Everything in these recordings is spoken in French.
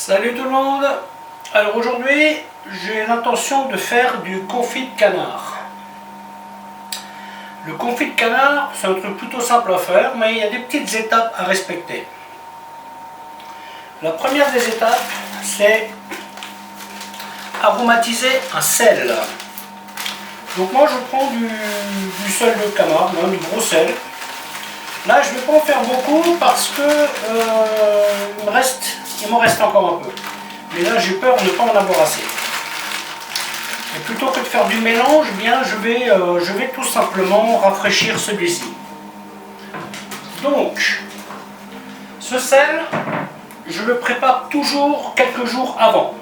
Salut tout le monde. Alors aujourd'hui j'ai l'intention de faire du confit de canard. Le confit de canard c'est un truc plutôt simple à faire, mais il y a des petites étapes à respecter. La première des étapes c'est aromatiser un sel. Donc moi je prends du sel de canard, du gros sel. Là je ne vais pas en faire beaucoup parce que il m'en reste encore un peu. Mais là j'ai peur de ne pas en avoir assez. Et plutôt que de faire du mélange, eh bien, je vais tout simplement rafraîchir celui-ci. Donc, ce sel, je le prépare toujours quelques jours avant.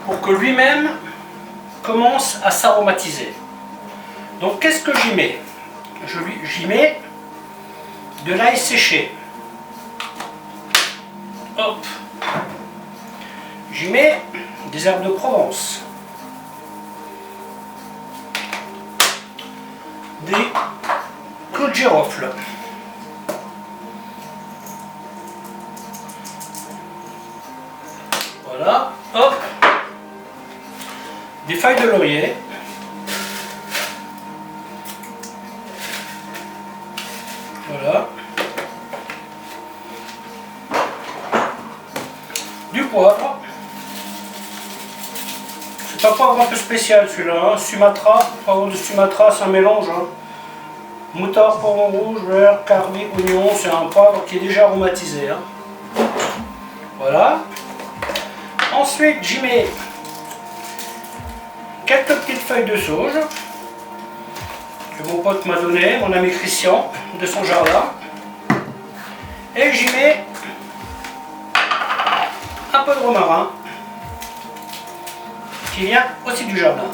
Pour que lui-même commence à s'aromatiser. Donc qu'est-ce que j'y mets? J'y mets de l'ail séché. Hop. J'y mets des herbes de Provence. Des clous de girofle. Voilà. Hop. Des feuilles de laurier. Voilà. Du poivre. C'est un poivre un peu spécial celui-là, hein. Sumatra, poivre de Sumatra, c'est un mélange. Hein. Moutarde, poivron rouge, vert, carmé, oignon, c'est un poivre qui est déjà aromatisé. Hein. Voilà. Ensuite, j'y mets quelques petites feuilles de sauge que mon pote m'a donné, mon ami Christian, de son jardin. Et j'y mets un peu de romarin qui vient aussi du jardin.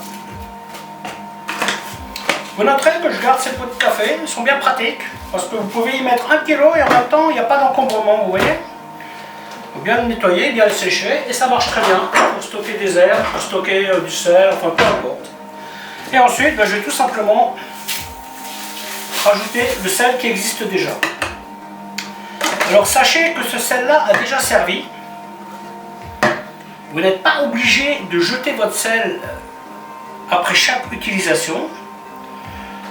Vous noterez que je garde ces pots de café, ils sont bien pratiques parce que vous pouvez y mettre 1 kg et en même temps il n'y a pas d'encombrement, vous voyez. Il faut bien le nettoyer, bien le sécher et ça marche très bien pour stocker des herbes, pour stocker du sel, enfin peu importe. Et ensuite je vais tout simplement rajouter le sel qui existe déjà. Alors sachez que ce sel là a déjà servi. Vous n'êtes pas obligé de jeter votre sel après chaque utilisation.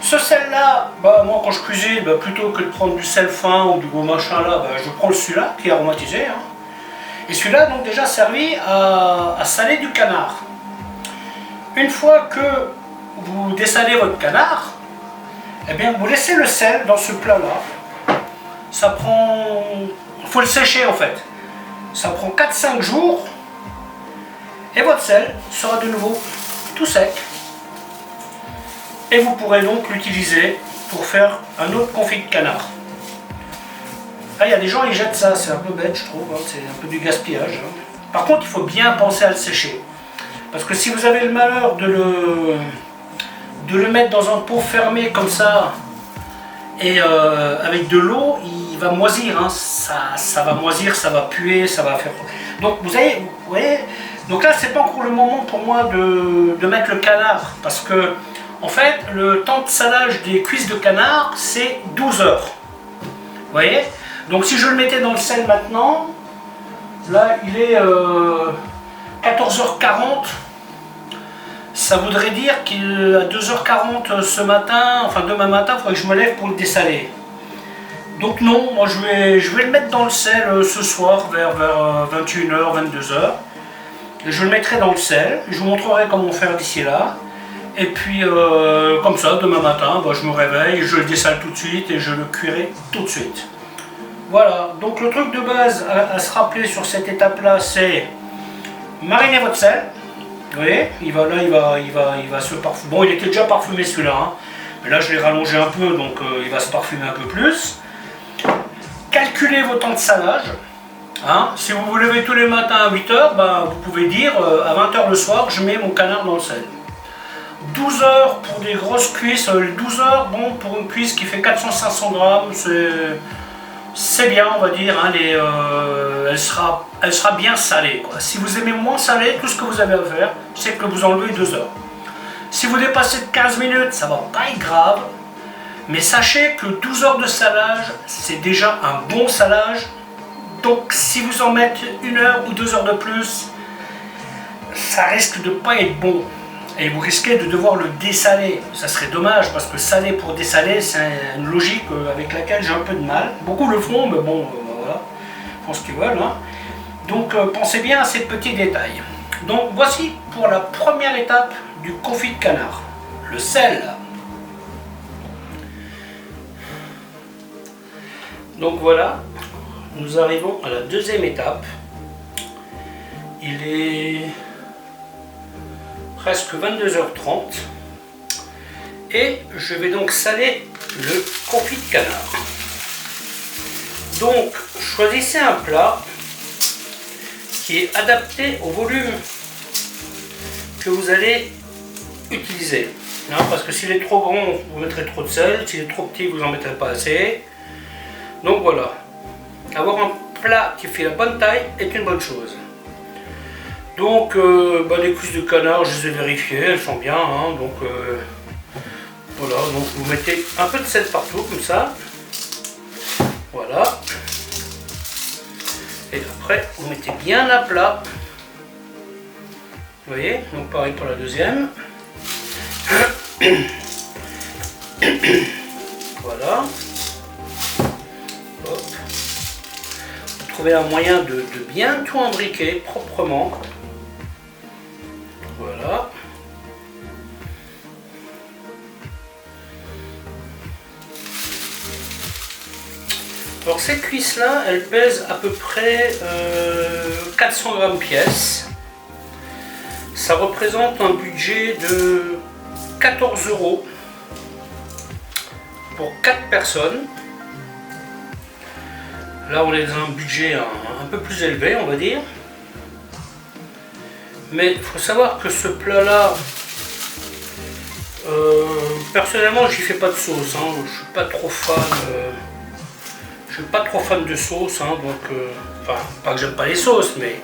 Ce sel là, moi quand je cuisine, plutôt que de prendre du sel fin ou du gros machin là, je prends celui-là qui est aromatisé. Hein. Et celui-là donc déjà servi à saler du canard. Une fois que vous dessalez votre canard, eh bien vous laissez le sel dans ce plat là. Ça prend... Il faut le sécher en fait. Ça prend 4-5 jours. Et votre sel sera de nouveau tout sec. Et vous pourrez donc l'utiliser pour faire un autre confit de canard. Là, il y a des gens qui jettent ça, c'est un peu bête je trouve, hein, c'est un peu du gaspillage. Hein. Par contre, il faut bien penser à le sécher. Parce que si vous avez le malheur de le mettre dans un pot fermé comme ça, et avec de l'eau, il va moisir. Hein. Ça va moisir, ça va puer, ça va faire... Donc vous voyez, donc là c'est pas encore le moment pour moi de mettre le canard parce que en fait le temps de salage des cuisses de canard c'est 12 heures. Vous voyez? Donc si je le mettais dans le sel maintenant, là il est 14h40, ça voudrait dire qu'à 2h40 ce matin, enfin demain matin, il faudrait que je me lève pour le dessaler. Donc non, moi je vais le mettre dans le sel ce soir vers 21h, 22h. Je le mettrai dans le sel, je vous montrerai comment faire d'ici là. Et puis comme ça, demain matin, je me réveille, je le dessale tout de suite et je le cuirai tout de suite. Voilà, donc le truc de base à se rappeler sur cette étape-là, c'est mariner votre sel. Vous voyez, il va se parfumer. Bon, il était déjà parfumé celui-là, hein. Mais là je l'ai rallongé un peu, donc il va se parfumer un peu plus. Calculez vos temps de salage. Hein. Si vous vous levez tous les matins à 8h, vous pouvez dire à 20h le soir, je mets mon canard dans le sel. 12 heures pour des grosses cuisses. 12 heures, bon, pour une cuisse qui fait 400-500 grammes, c'est bien, on va dire. Hein, elle sera bien salée, quoi. Si vous aimez moins salé, tout ce que vous avez à faire, c'est que vous enlevez 2 heures. Si vous dépassez de 15 minutes, ça va pas être grave. Mais sachez que 12 heures de salage, c'est déjà un bon salage Donc si vous en mettez 1 heure ou 2 heures de plus, ça risque de pas être bon. Et vous risquez de devoir le dessaler. Ça serait dommage parce que saler pour dessaler, c'est une logique avec laquelle j'ai un peu de mal. Beaucoup le font, mais bon, voilà, ils font ce qu'ils veulent. Hein. Donc pensez bien à ces petits détails. Donc voici pour la première étape du confit de canard, le sel. Donc voilà, nous arrivons à la deuxième étape. Il est presque 22h30 et je vais donc saler le confit de canard. Donc choisissez un plat qui est adapté au volume que vous allez utiliser. Hein, parce que s'il est trop grand, vous mettrez trop de sel, s'il est trop petit, vous n'en mettrez pas assez. Donc voilà, avoir un plat qui fait la bonne taille est une bonne chose. Donc les cuisses de canard, je les ai vérifiées, elles sont bien. Hein, donc voilà, donc vous mettez un peu de sel partout comme ça. Voilà. Et après, vous mettez bien à plat. Vous voyez, donc pareil pour la deuxième. Voilà. Hop. Vous trouvez un moyen de bien tout imbriquer proprement. Voilà. Alors ces cuisses là, elles pèsent à peu près 400 grammes pièce. Ça représente un budget de 14 € pour 4 personnes. Là on est dans un budget un peu plus élevé, on va dire. Mais il faut savoir que ce plat là, personnellement j'y fais pas de sauce, hein. Je suis pas trop fan. Je suis pas trop fan de sauce, hein, donc enfin pas que j'aime pas les sauces, mais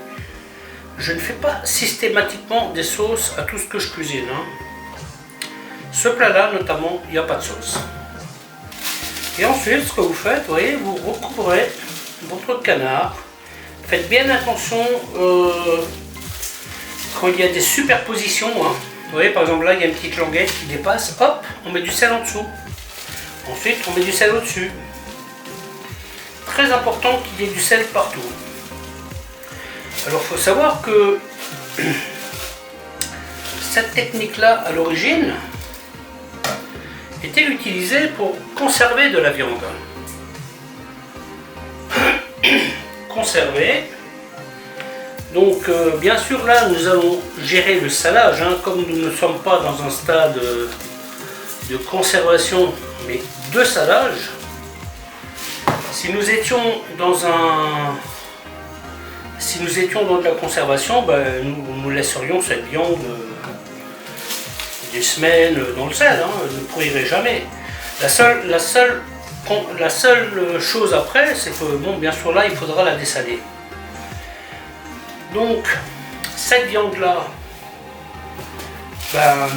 je ne fais pas systématiquement des sauces à tout ce que je cuisine. Hein. Ce plat là notamment, il n'y a pas de sauce. Et ensuite ce que vous faites, vous voyez, vous recouvrez votre canard. Faites bien attention quand il y a des superpositions. Hein. Vous voyez par exemple là il y a une petite languette qui dépasse, hop, on met du sel en dessous. Ensuite on met du sel au-dessus. Très important qu'il y ait du sel partout. Alors il faut savoir que cette technique là à l'origine était utilisée pour conserver de la viande. Conserver. Donc bien sûr là nous allons gérer le salage, hein, comme nous ne sommes pas dans un stade de conservation mais de salage. Si nous étions dans de la conservation, ben, nous laisserions cette viande des semaines dans le sel, hein, elle ne pourrirait jamais. La seule chose après, c'est que bon, bien sûr là, il faudra la dessaler. Donc cette viande là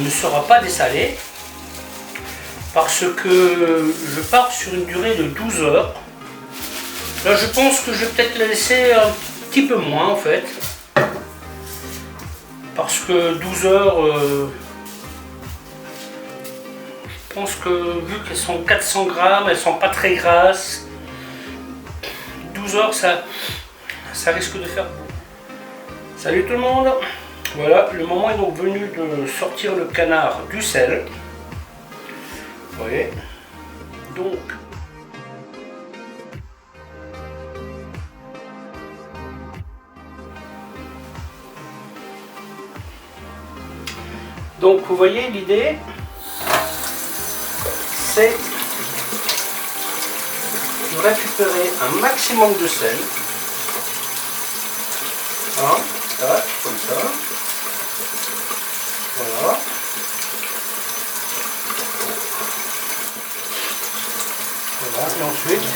ne sera pas dessalée parce que je pars sur une durée de 12 heures. Là je pense que je vais peut-être la laisser un petit peu moins en fait, parce que 12 heures, je pense que vu qu'elles sont 400 grammes, elles sont pas très grasses, 12 heures ça risque de faire beaucoup. Salut tout le monde, voilà, le moment est donc venu de sortir le canard du sel, vous voyez, donc vous voyez l'idée, c'est de récupérer un maximum de sel, hein, tac, comme ça, voilà. Voilà, et ensuite,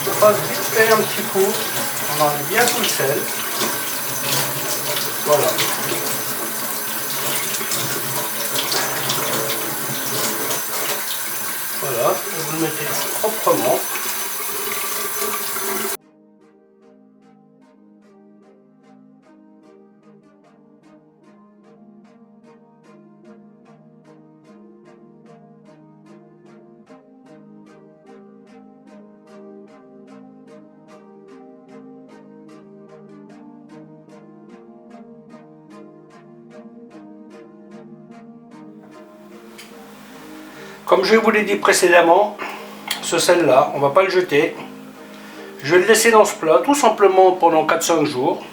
je passe vite fait un petit coup, on enlève bien tout le sel, voilà. Voilà, vous le mettez proprement. Comme je vous l'ai dit précédemment, ce sel-là, on ne va pas le jeter. Je vais le laisser dans ce plat tout simplement pendant 4-5 jours.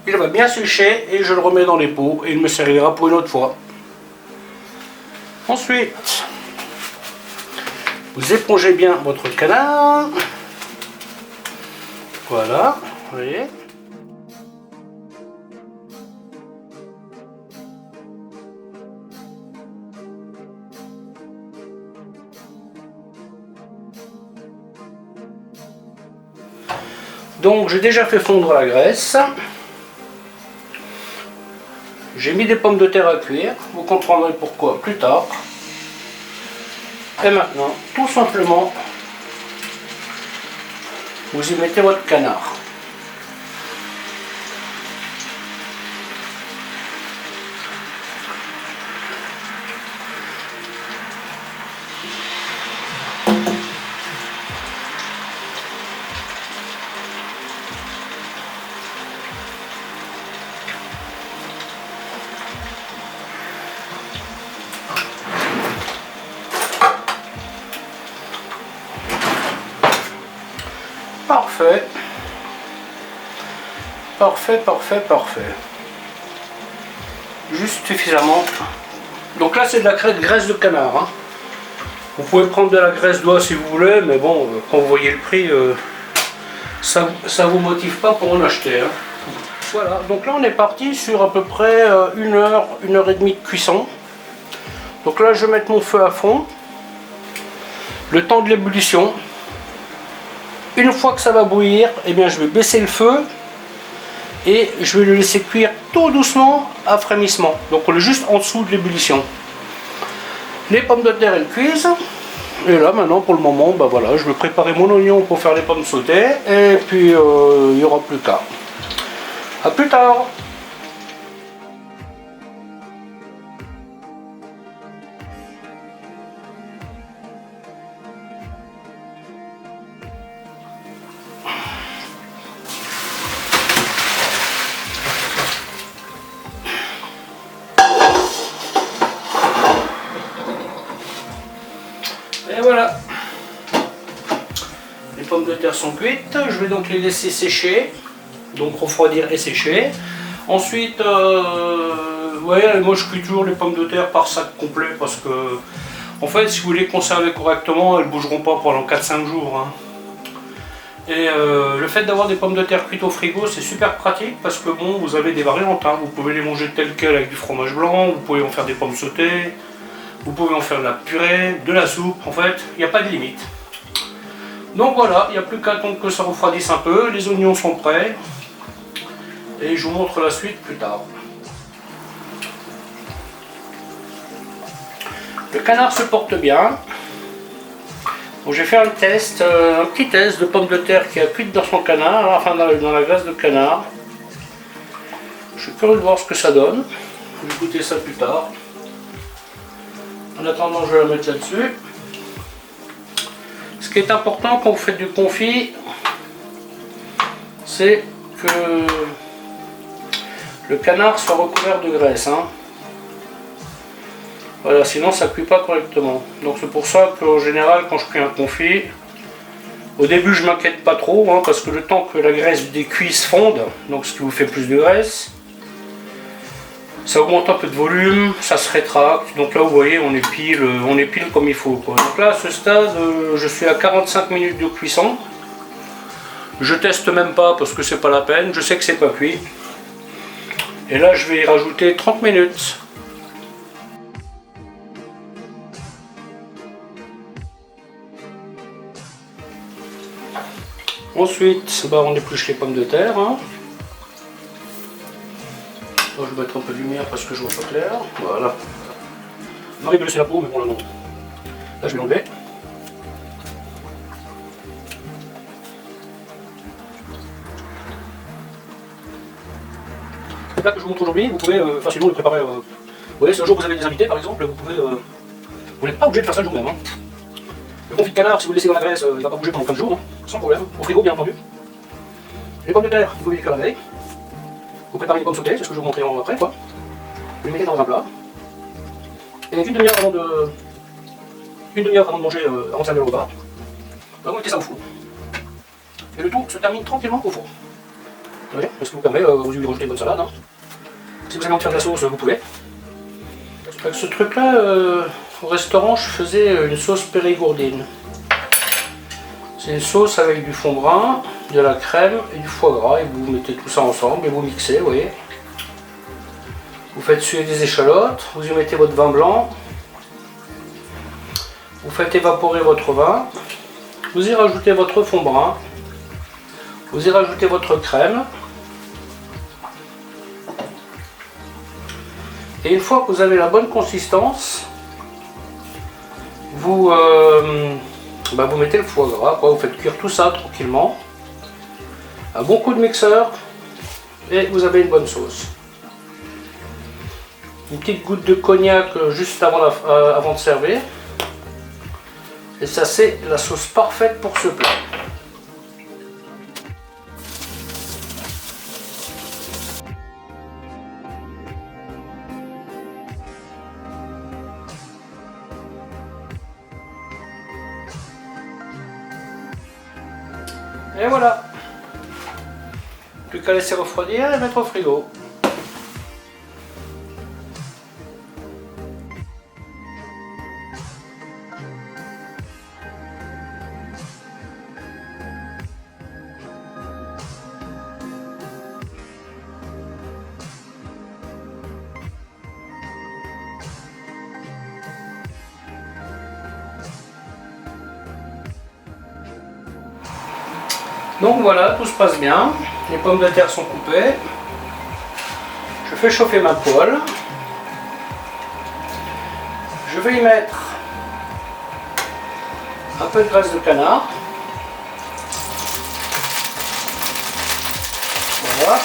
Il va bien sécher et je le remets dans les pots et il me servira pour une autre fois. Ensuite, vous épongez bien votre canard. Voilà, vous voyez. Donc j'ai déjà fait fondre la graisse. J'ai mis des pommes de terre à cuire, vous comprendrez pourquoi plus tard. Et maintenant, tout simplement, vous y mettez votre canard. Parfait. Parfait, parfait, parfait. Juste suffisamment. Donc là c'est de la graisse de canard. Hein. Vous pouvez prendre de la graisse d'oie si vous voulez, mais bon, quand vous voyez le prix, ça vous motive pas pour en acheter. Hein. Voilà, donc là on est parti sur à peu près 1 heure, 1 heure et demie de cuisson. Donc là je vais mettre mon feu à fond. Le temps de l'ébullition. Une fois que ça va bouillir, eh bien, je vais baisser le feu et je vais le laisser cuire tout doucement à frémissement. Donc on est juste en dessous de l'ébullition. Les pommes de terre elles cuisent. Et là maintenant pour le moment, bah voilà, je vais préparer mon oignon pour faire les pommes sautées. Et puis il n'y aura plus qu'à. A plus tard. Et voilà, les pommes de terre sont cuites, je vais donc les laisser sécher, donc refroidir et sécher. Ensuite, vous voyez, moi je cuis toujours les pommes de terre par sac complet parce que, en fait, si vous les conservez correctement, elles ne bougeront pas pendant 4-5 jours. Hein. Et le fait d'avoir des pommes de terre cuites au frigo, c'est super pratique parce que bon, vous avez des variantes. Hein. Vous pouvez les manger telles quelles avec du fromage blanc, vous pouvez en faire des pommes sautées. Vous pouvez en faire de la purée, de la soupe, en fait, il n'y a pas de limite. Donc voilà, il n'y a plus qu'à attendre que ça refroidisse un peu, les oignons sont prêts. Et je vous montre la suite plus tard. Le canard se porte bien. Donc j'ai fait un test, un petit test de pommes de terre qui a cuite dans son canard, enfin dans la graisse de canard. Je suis curieux de voir ce que ça donne. Je vais goûter ça plus tard. En attendant, je vais la mettre là-dessus. Ce qui est important quand vous faites du confit, c'est que le canard soit recouvert de graisse. Hein. Voilà, sinon ça ne cuit pas correctement. Donc c'est pour ça qu'en général, quand je cuis un confit, au début je ne m'inquiète pas trop, hein, parce que le temps que la graisse des cuisses fonde, donc ce qui vous fait plus de graisse, ça augmente un peu de volume, ça se rétracte, donc là vous voyez on est pile comme il faut. Quoi. Donc là à ce stade je suis à 45 minutes de cuisson. Je teste même pas parce que c'est pas la peine, je sais que c'est pas cuit. Et là je vais y rajouter 30 minutes. Ensuite bah, on épluche les pommes de terre. Hein. Je vais mettre un peu de lumière parce que je vois pas clair. Voilà. On arrive de laisser la peau, mais bon là non. Là je vais l'enlever. Le plat que je vous montre aujourd'hui, vous pouvez facilement le préparer. Vous voyez, si un jour vous avez des invités par exemple, vous pouvez. Vous n'êtes pas obligé de faire ça le jour même. Hein. Le confit de canard, si vous le laissez dans la graisse, il ne va pas bouger pendant 15 jours, hein, sans problème. Au frigo bien entendu. Les pommes de terre, vous pouvez les cuire la veille. Vous préparez les pommes sautées, c'est ce que je vais vous montrer après quoi. Vous les mettez dans un plat. Et une demi-heure avant une demi-heure avant de manger, avant de servir le repas. Vous mettez ça au four. Et le tout se termine tranquillement au four. Vous voyez, ce qui vous permet aux huiles de rajouter une bonne salade. Hein. Si vous avez envie de faire de la sauce, vous pouvez. Avec ce truc-là, au restaurant, je faisais une sauce périgourdine. C'est une sauce avec du fond brun, de la crème et du foie gras. Et vous mettez tout ça ensemble et vous mixez, vous voyez. Vous faites suer des échalotes, vous y mettez votre vin blanc. Vous faites évaporer votre vin. Vous y rajoutez votre fond brun. Vous y rajoutez votre crème. Et une fois que vous avez la bonne consistance, vous mettez le foie gras, vous faites cuire tout ça tranquillement. Un bon coup de mixeur et vous avez une bonne sauce. Une petite goutte de cognac juste avant de servir. Et ça, c'est la sauce parfaite pour ce plat. Et voilà. Plus qu'à laisser refroidir et mettre au frigo. Donc voilà, tout se passe bien, les pommes de terre sont coupées, je fais chauffer ma poêle, je vais y mettre un peu de graisse de canard, voilà,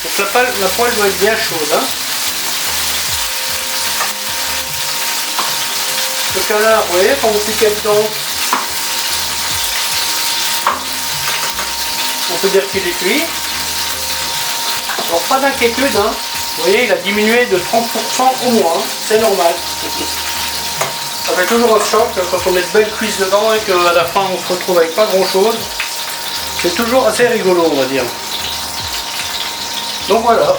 donc la poêle doit être bien chaude, hein. Le canard, vous voyez, quand vous piquez dedans, on peut dire qu'il est cuit. Alors pas d'inquiétude, hein. Vous voyez, il a diminué de 30% au moins, hein. C'est normal. Ça fait toujours un choc quand on met de belles cuisses dedans et qu'à la fin on se retrouve avec pas grand chose. C'est toujours assez rigolo, on va dire. Donc voilà,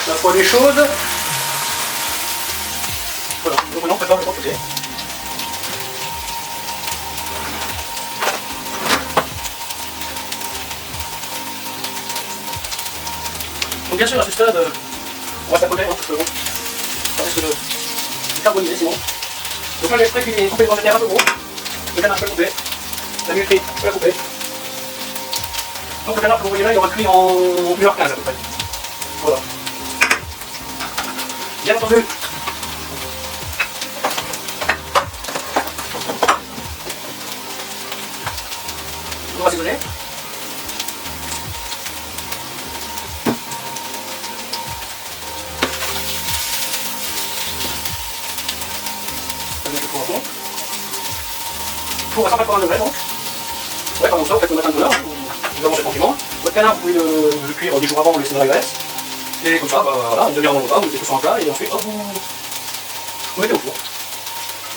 la poêle est chaude. Voilà, donc maintenant on prépare le côté. Donc bien sûr à ce stade, on va tapoter, hein, parce que bon, ça risque de carboniser sinon. Donc là j'ai exprès cuisiner, couper le pommes de terre un peu gros, le canard je peux le couper, la mulletrie je peux la couper. Donc le canard que vous voyez là il aura cuit en 1h15 à peu près. Voilà. Bien entendu. On va assaisonner. Ça met le four en fond. Four à 180 degrés donc. Ouais, comme ça, vous faites le matin de l'heure, vous avancez tranquillement. Votre canard, vous pouvez le cuire 10 jours avant, vous laissez dans la graisse. Et comme ça, bah, voilà, une demi-heure avant le repas, vous mettez tout ça en plat et ensuite, hop, vous mettez au four.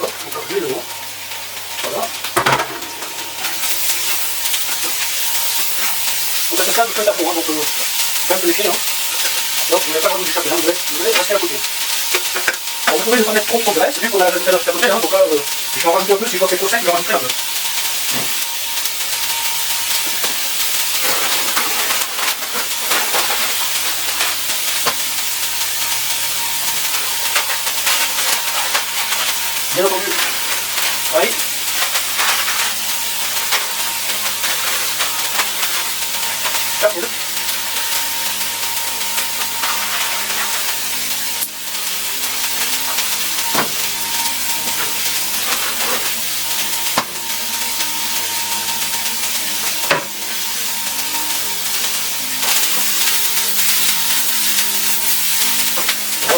Hop, vous coupez dedans. Voilà. Donc à ce stade, vous faites à fond, hein, donc quand même laisser, hein. Donc vous n'avez pas le droit de d'échapper, hein, vous devez rester à côté. Bon, vous pouvez ne pas mettre trop de graisse, vu qu'on a ajouté la côté, hein, donc là, je vais en rajouter un peu, si je vois quelque chose sec, je vais en rajouter un peu. Bien entendu. Oui. Fermez-le.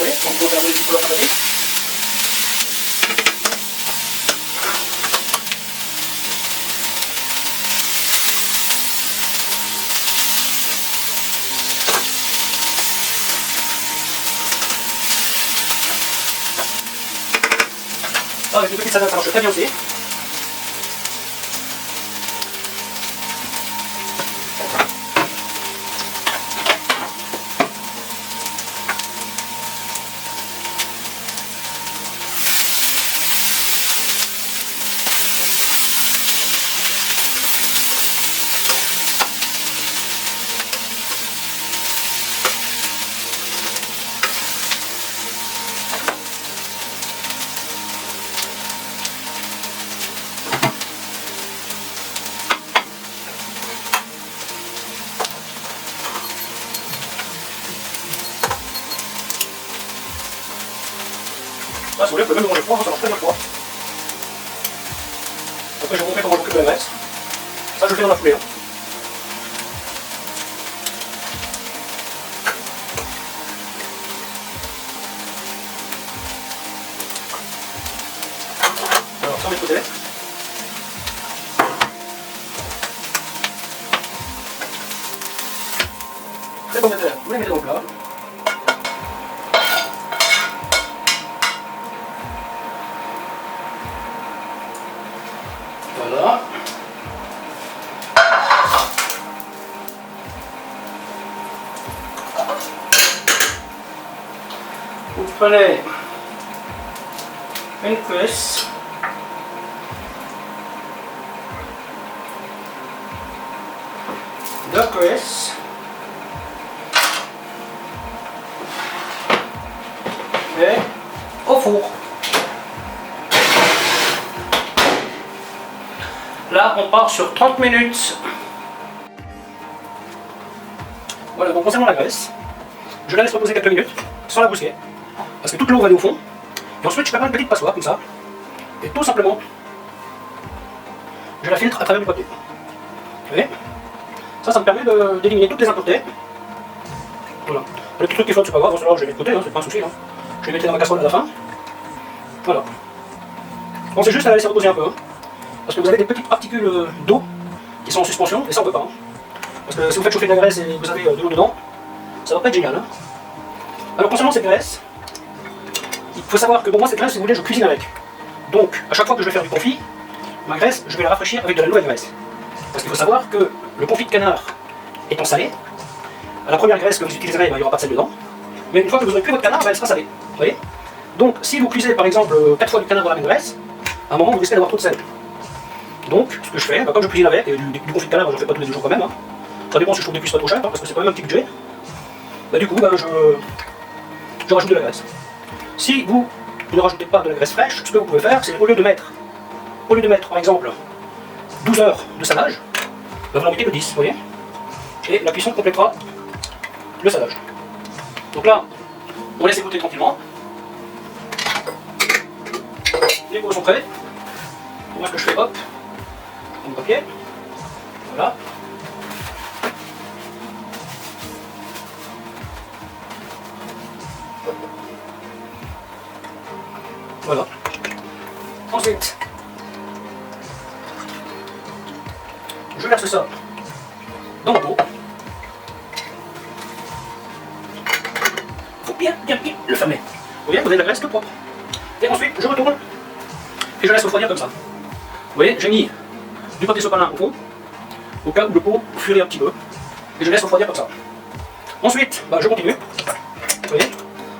Oui, donc vous regardez un petit peu la sympathie. avec une petite salade, ça marche très bien aussi. Ça, si vous voulez, vous pouvez même le manger froid, ça marche très bien froid. Après, je vais vous montrer comment je m'occupe de la graisse. Ça, je le fais dans la foulée. Hein. Alors, ça, on met de côté. Les pommes de terre, vous les mettez dans le plat. Voilà. Vous prenez une cuisse, deux cuisses, et au four. Là, on part sur 30 minutes. Voilà, donc concernant la graisse, je la laisse reposer quelques minutes, sans la brusquer, parce que toute l'eau va aller au fond. Et ensuite, je prépare une petite passoire, comme ça, et tout simplement, je la filtre à travers le papier. Vous voyez? Ça me permet d'éliminer toutes les impuretés. Voilà. Le petit truc qui flotte, c'est pas grave, je vais mettre de côté, hein, c'est pas un souci. Hein. Je vais mettre dans ma casserole à la fin. Voilà. Bon, c'est juste à la laisser reposer un peu. Hein. Parce que vous avez des petites particules d'eau qui sont en suspension, et ça on peut pas. Hein. Parce que si vous faites chauffer de la graisse et vous avez de l'eau dedans, ça va pas être génial. Hein. Alors concernant cette graisse, il faut savoir que pour moi cette graisse, si vous voulez, je cuisine avec. Donc à chaque fois que je vais faire du confit, ma graisse, je vais la rafraîchir avec de la nouvelle graisse. Parce qu'il faut savoir que le confit de canard étant salé, à la première graisse que vous utiliserez, il n'y aura pas de sel dedans. Mais une fois que vous aurez cuit votre canard, elle sera salée. Vous voyez? Donc si vous cuisez par exemple 4 fois du canard dans la même graisse, à un moment vous risquez d'avoir trop de sel. Donc, ce que je fais, comme je cuisine avec, et du confit de canard, j'en fais pas tous les jours quand même, hein. Ça dépend si je trouve des cuisses pas trop chères, hein, parce que c'est quand même un petit budget. Bah, du coup, je rajoute de la graisse. Si vous ne rajoutez pas de la graisse fraîche, ce que vous pouvez faire, c'est au lieu de mettre par exemple 12 heures de salage, bah, vous en mettez que 10, vous voyez. Et la cuisson complétera le salage. Donc là, on laisse écouter tranquillement. Les pots sont prêts. Moi, ce que je fais, hop, je prends le papier, voilà. Voilà. Ensuite, je verse ça dans mon pot. Il faut bien le fermer. Vous voyez, vous avez la graisse toute propre. Et ensuite, je retourne et je laisse refroidir comme ça. Vous voyez, j'ai mis du papier sopalin au fond, au cas où le pot fuirait un petit peu. Et je laisse refroidir comme ça. Ensuite, je continue. Vous voyez,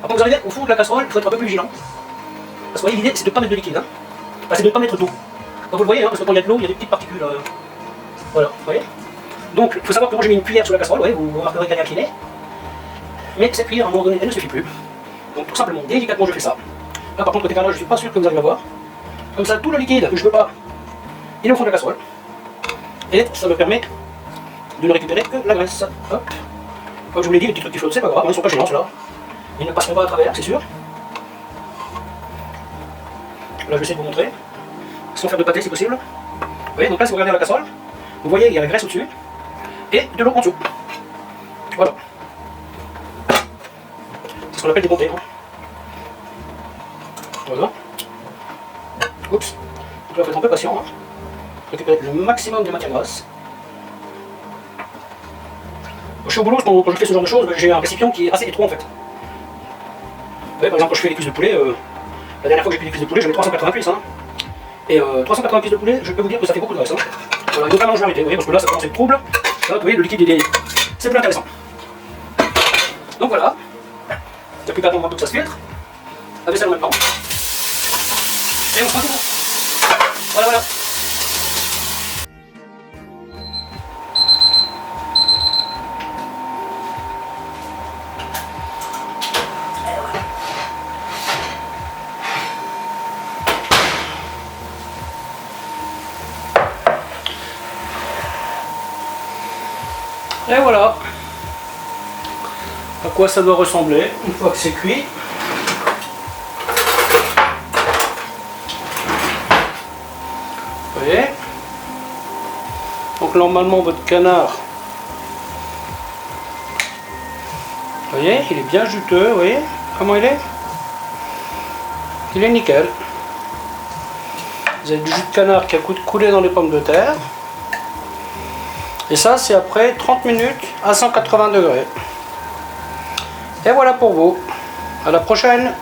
après vous arrivez au fond de la casserole, il faut être un peu plus vigilant. Parce que vous voyez, l'idée c'est de ne pas mettre de liquide. Hein. Enfin, c'est de ne pas mettre d'eau. Quand vous le voyez, hein, parce que quand il y a de l'eau, il y a des petites particules. Voilà, vous voyez. Donc, il faut savoir que moi j'ai mis une cuillère sur la casserole, vous voyez, vous remarquerez qu'elle est inclinée. Mais cette cuillère, à un moment donné, elle ne suffit plus. Donc, tout simplement, délicatement, je fais ça. Là, par contre, côté canard, je ne suis pas sûr que vous allez la voir. Comme ça, tout le liquide que je ne veux pas, il est au fond de la casserole. Et ça me permet de ne récupérer que la graisse. Hop. Comme je vous l'ai dit, les petits trucs qui flottent, c'est pas grave, ils ne sont pas gênants ceux-là. Ils ne passeront pas à travers, c'est sûr. Là, je vais essayer de vous montrer. Sans faire de pâté si possible. Vous voyez, donc là, si vous regardez la casserole, vous voyez, il y a la graisse au-dessus et de l'eau en dessous. Voilà. C'est ce qu'on appelle des montées. Hein. Voilà. Oups. Donc là, il faut être un peu patient. Hein. Récupérer le maximum de matière grasse. Je suis au boulot, quand je fais ce genre de choses, j'ai un récipient qui est assez étroit en fait. Vous voyez, par exemple, quand je fais les cuisses de poulet, La dernière fois que j'ai pris des cuisses de poulet, j'avais 380 cuisses. Hein. Et 380 cuisses de poulet, je peux vous dire que ça fait beaucoup de graisse. Hein. Voilà, il faut vraiment jouer, vous voyez, parce que là ça commence à être trouble. Là, vous voyez, le liquide, c'est plus intéressant. Donc voilà. Il n'y a plus qu'à attendre un peu que ça se filtre. La vaisselle en même temps. Et on se retrouve. Voilà, voilà. Et voilà à quoi ça doit ressembler une fois que c'est cuit. Vous voyez? Donc normalement votre canard, vous voyez, il est bien juteux, vous voyez comment il est? Il est nickel. Vous avez du jus de canard qui a coulé dans les pommes de terre. Et ça, c'est après 30 minutes à 180 degrés. Et voilà pour vous. À la prochaine.